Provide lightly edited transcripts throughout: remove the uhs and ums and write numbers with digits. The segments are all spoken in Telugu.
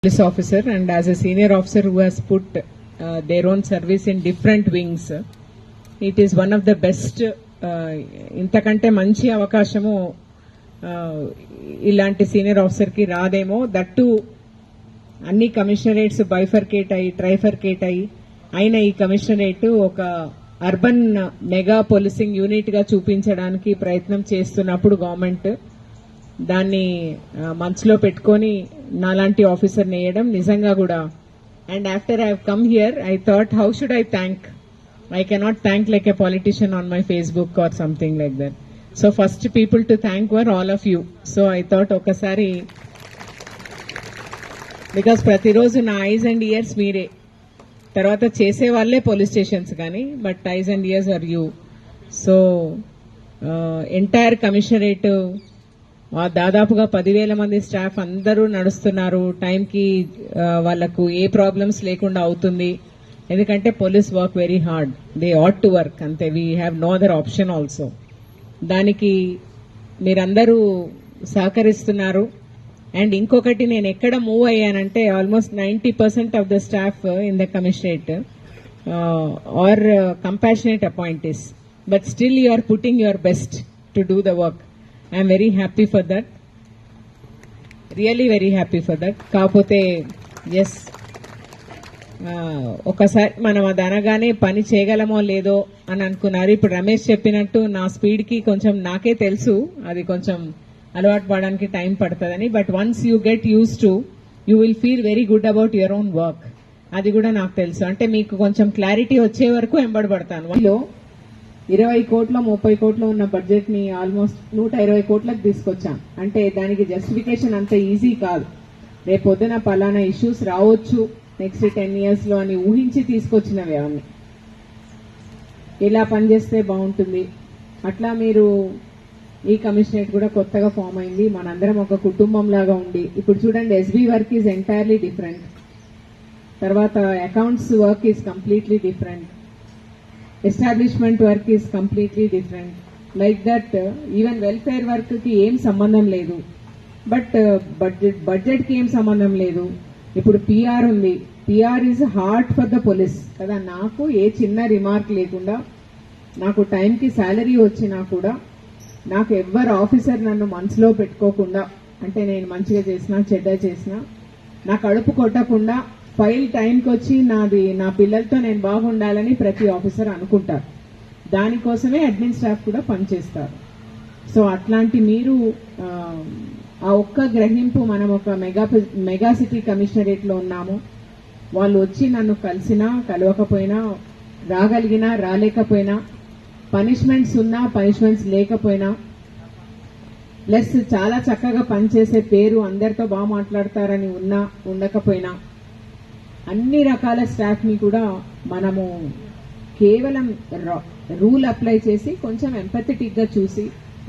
police officer and as a senior officer who has put their own service in different wings, it is one of the best. ఇంతకంటే మంచి అవకాశము ఇలాంటి సీనియర్ ఆఫీసర్ కి రాదేమో. దట్టు అన్ని కమిషనరేట్స్ బైఫర్కేట్ అయ్యి ట్రైఫర్కేట్ అయిన ఈ కమిషనరేట్ ఒక అర్బన్ మెగా పోలీసింగ్ యూనిట్ గా చూపించడానికి ప్రయత్నం చేస్తున్నప్పుడు గవర్నమెంట్ దాన్ని మనసులో పెట్టుకొని నాలాంటి ఆఫీసర్ నేయడం నిజంగా కూడా. And after I have come here I thought how should I thank. I cannot thank like a politician on my Facebook or something like that. So first people to thank were all of you. So I thought okasari, because ప్రతిరోజు నా ఐస్ అండ్ ఇయర్స్ మీరే, తర్వాత చేసే వాళ్ళే పోలీస్ స్టేషన్స్ కానీ but ice and years or you. So entire commissionerate దాదాపుగా 10,000 మంది స్టాఫ్ అందరూ నడుస్తున్నారు. టైంకి వాళ్లకు ఏ ప్రాబ్లమ్స్ లేకుండా అవుతుంది. ఎందుకంటే police work very hard, they ought to work అంతే, we have no other option also. దానికి మీరందరూ సహకరిస్తున్నారు. అండ్ ఇంకొకటి, నేను ఎక్కడ మూవ్ అయ్యానంటే almost 90% of the staff in the commissionerate are compassionate appointees, but still you are putting your best to do the work. I'm very happy for that, really very happy for that. కాకపోతే ఎస్, ఒకసారి మనం అది అనగానే పని చేయగలమో లేదో అని అనుకున్నారు. ఇప్పుడు రమేష్ చెప్పినట్టు నా స్పీడ్ కి కొంచెం నాకే తెలుసు అది కొంచెం అలవాటు పడడానికి టైం పడుతుందని. But once you get use to you will feel very good about your own work. అది కూడా నాకు తెలుసు. అంటే మీకు కొంచెం క్లారిటీ వచ్చే వరకు ఎంబడబడతాను. లో 20 కోట్ల 30 కోట్ల ఉన్న బడ్జెట్ ని ఆల్మోస్ట్ 120 కోట్లకు తీసుకొచ్చాం. అంటే దానికి జస్టిఫికేషన్ అంత ఈజీ కాదు. రేపొద్దున పలానా ఇష్యూస్ రావచ్చు నెక్స్ట్ 10 years లో అని ఊహించి తీసుకొచ్చినవి అవన్నీ. ఇలా పనిచేస్తే బాగుంటుంది. అట్లా మీరు ఈ కమిషనరేట్ కూడా కొత్తగా ఫామ్ అయింది, మనందరం ఒక కుటుంబం లాగా ఉండి. ఇప్పుడు చూడండి, SB work is entirely different, తర్వాత accounts work is completely different, establishment work is completely different. Like that even welfare work కి ఏం సంబంధం లేదు, బట్ బడ్జెట్ కి ఏం సంబంధం లేదు. ఇప్పుడు పిఆర్ ఉంది, PR is heart for the police కదా. నాకు ఏ చిన్న రిమార్క్ లేకుండా, నాకు టైంకి శాలరీ వచ్చినా కూడా, నాకు ఎవ్వరు ఆఫీసర్ నన్ను మనసులో పెట్టుకోకుండా, అంటే నేను మంచిగా చేసినా చెడ్డ చేసినా నా కడుపు కొట్టకుండా ఫైల్ టైంకి వచ్చి నా పిల్లలతో నేను బాగుండాలని ప్రతి ఆఫీసర్ అనుకుంటారు. దానికోసమే అడ్మిన్ స్టాఫ్ కూడా పనిచేస్తారు. సో అట్లాంటి మీరు ఆ ఒక్క గ్రహింపు, మనం ఒక మెగా సిటీ కమిషనరేట్ లో ఉన్నాము, వాళ్ళు వచ్చి నన్ను కలిసినా కలవకపోయినా, రాగలిగినా రాలేకపోయినా, పనిష్మెంట్స్ ఉన్నా పనిష్మెంట్స్ లేకపోయినా, ప్లస్ చాలా చక్కగా పనిచేసే పేరు, అందరితో బాగా మాట్లాడతారని ఉన్నా ఉండకపోయినా, అన్ని రకాల స్టాఫ్ ని కూడా మనము కేవలం రూల్ అప్లై చేసి కొంచెం ఎంపథెటిక్ గా చూసి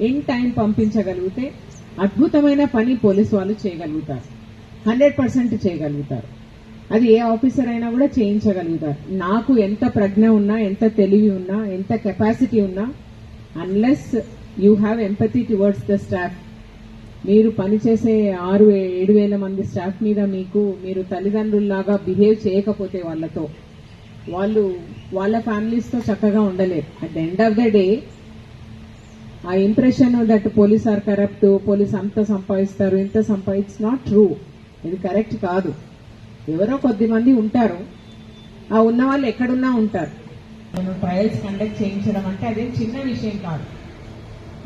ఇన్ టైం పంపించగలిగితే అద్భుతమైన పని పోలీసు వాళ్ళు చేయగలుగుతారు. 100% చేయగలుగుతారు. అది ఏ ఆఫీసర్ అయినా కూడా చేయించగలుగుతారు. నాకు ఎంత ప్రజ్ఞ ఉన్నా, ఎంత తెలివి ఉన్నా, ఎంత కెపాసిటీ ఉన్నా, unless you have empathy towards the staff, మీరు పనిచేసే 6-7 మంది స్టాఫ్ మీద మీరు తల్లిదండ్రుల్లాగా బిహేవ్ చేయకపోతే వాళ్ళతో, వాళ్ళు వాళ్ళ ఫ్యామిలీస్ తో చక్కగా ఉండలేరు. At the end of the day ఆ impression that police are corrupt, police అంత సంపాదిస్తారు ఇంత ఇట్స్ నాట్ ట్రూ. ఇది కరెక్ట్ కాదు. ఎవరో కొద్ది మంది ఉంటారు, ఆ ఉన్న వాళ్ళు ఎక్కడున్నా ఉంటారు. నేను ట్రయల్స్ కండక్ట్ చేయించడం అంటే అదేం చిన్న విషయం కాదు.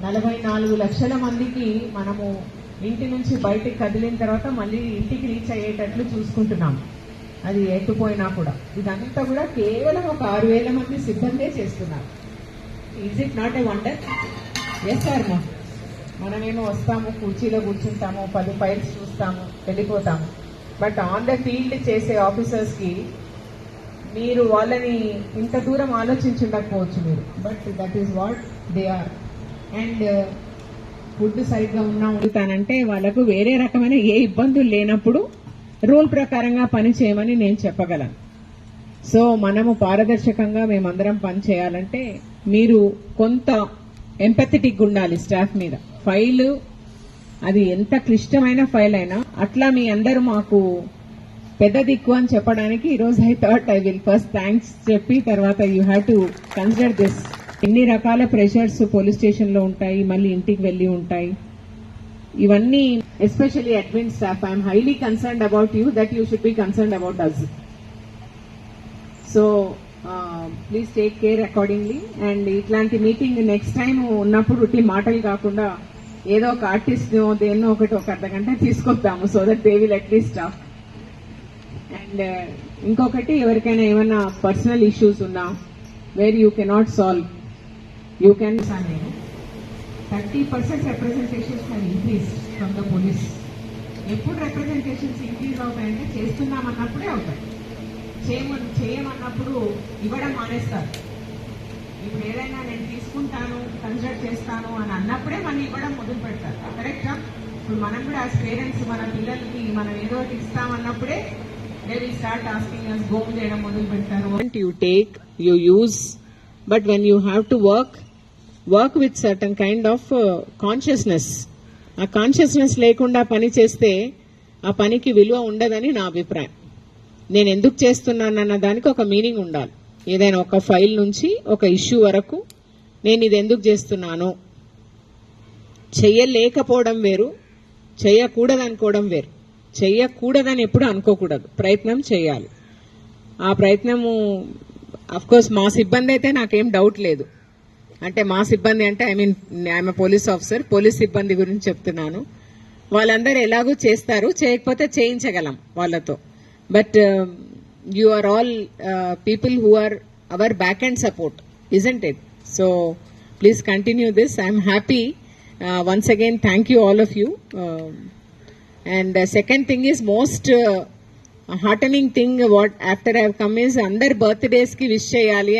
44 లక్షల మందికి మనము ఇంటి నుంచి బయటికి కదిలిన తర్వాత మళ్ళీ ఇంటికి రీచ్ అయ్యేటట్లు చూసుకుంటున్నాం. అది ఎట్టుపోయినా కూడా ఇదంతా కూడా కేవలం ఒక 6,000 మంది సిబ్బందే చేస్తున్నారు. Is it not a wonder? Yes sir, మనమేమో వస్తాము, కుర్చీలో కూర్చుంటాము, 10 ఫైల్స్ చూస్తాము, వెళ్ళిపోతాము. బట్ ఆన్ ద ఫీల్డ్ చేసే ఆఫీసర్స్ కి మీరు వాళ్ళని ఇంత దూరం ఆలోచించుండకపోవచ్చు మీరు, but that is what they are. And food సరిగ్గా ఉంటానంటే వాళ్ళకు వేరే రకమైన ఏ ఇబ్బందులు లేనప్పుడు రూల్ ప్రకారంగా పని చేయమని నేను చెప్పగలను. సో మనము పారదర్శకంగా మేమందరం పని చేయాలంటే మీరు కొంత ఎంపథెటిక్ ఉండాలి స్టాఫ్ మీద. ఫైల్ అది ఎంత క్లిష్టమైన ఫైల్ అయినా అట్లా మీ అందరూ మాకు పెద్ద దిక్కు అని చెప్పడానికి ఈరోజు I thought I will first thanks చెప్పి తర్వాత you have to consider this. ఎన్ని రకాల ప్రెషర్స్ పోలీస్ స్టేషన్ లో ఉంటాయి, మళ్ళీ ఇంటికి వెళ్ళి ఉంటాయి. ఇవన్నీ especially admin staff, I'm highly concerned about you that you should be concerned about us. So please take care accordingly. And ఇట్లాంటి మీటింగ్ నెక్స్ట్ టైం ఉన్నప్పుడు ఉట్టి మాటలు కాకుండా ఏదో ఒక ఆర్టిస్ట్ దేన్నో ఒకటి ఒక అర్ధగంట తీసుకొద్దాము, so that they will at least staff. And ఇంకొకటి, ఎవరికైనా ఏమైనా పర్సనల్ ఇష్యూస్ ఉన్నా where you cannot solve, you can. 30% representations have increased from the police. ఎప్పుడు రిప్రజెంటేషన్స్ ఇంక్రీజ్ అవుతాయంటే చేస్తున్నామన్నప్పుడే అవుతాయి, చేయమన్నప్పుడు ఇవ్వడం మానేస్తారు. ఇప్పుడు ఏదైనా నేను తీసుకుంటాను, కన్సిడర్ చేస్తాను అని అన్నప్పుడే మనం ఇవ్వడం మొదలు పెడతారు. కరెక్టా? ఇప్పుడు మనం కూడా యాజ్ పేరెంట్స్ మన పిల్లలకి మనం ఏదో ఒకటి ఇస్తామన్నప్పుడే they will start asking us, గోమ్ చేయడం మొదలు పెడతారు. You take, you use, but when you have to work with certain kind of consciousness. ఆ కాన్షియస్నెస్ లేకుండా పని చేస్తే ఆ పనికి విలువ ఉండదని నా అభిప్రాయం. నేను ఎందుకు చేస్తున్నానన్న దానికి ఒక మీనింగ్ ఉండాలి. ఏదైనా ఒక ఫైల్ నుంచి ఒక ఇష్యూ వరకు నేను ఇది ఎందుకు చేస్తున్నాను, చెయ్యలేకపోవడం వేరు, చెయ్యకూడదనుకోవడం వేరు. చెయ్యకూడదని ఎప్పుడు అనుకోకూడదు, ప్రయత్నం చేయాలి. ఆ ప్రయత్నము అఫ్కోర్స్ మా సిబ్బంది అయితే నాకేం డౌట్ లేదు. అంటే మా సిబ్బంది అంటే ఐఎమ్ పోలీస్ ఆఫీసర్, పోలీస్ సిబ్బంది గురించి చెప్తున్నాను. వాళ్ళందరూ ఎలాగూ చేస్తారు, చేయకపోతే చేయించగలం వాళ్ళతో. But you are all people who are our back end support, isn't it? So please continue this. I am happy. Once again, thank you all of you. And second thing is most heartening thing what after I have come is andar birthdays ki wish cheyali.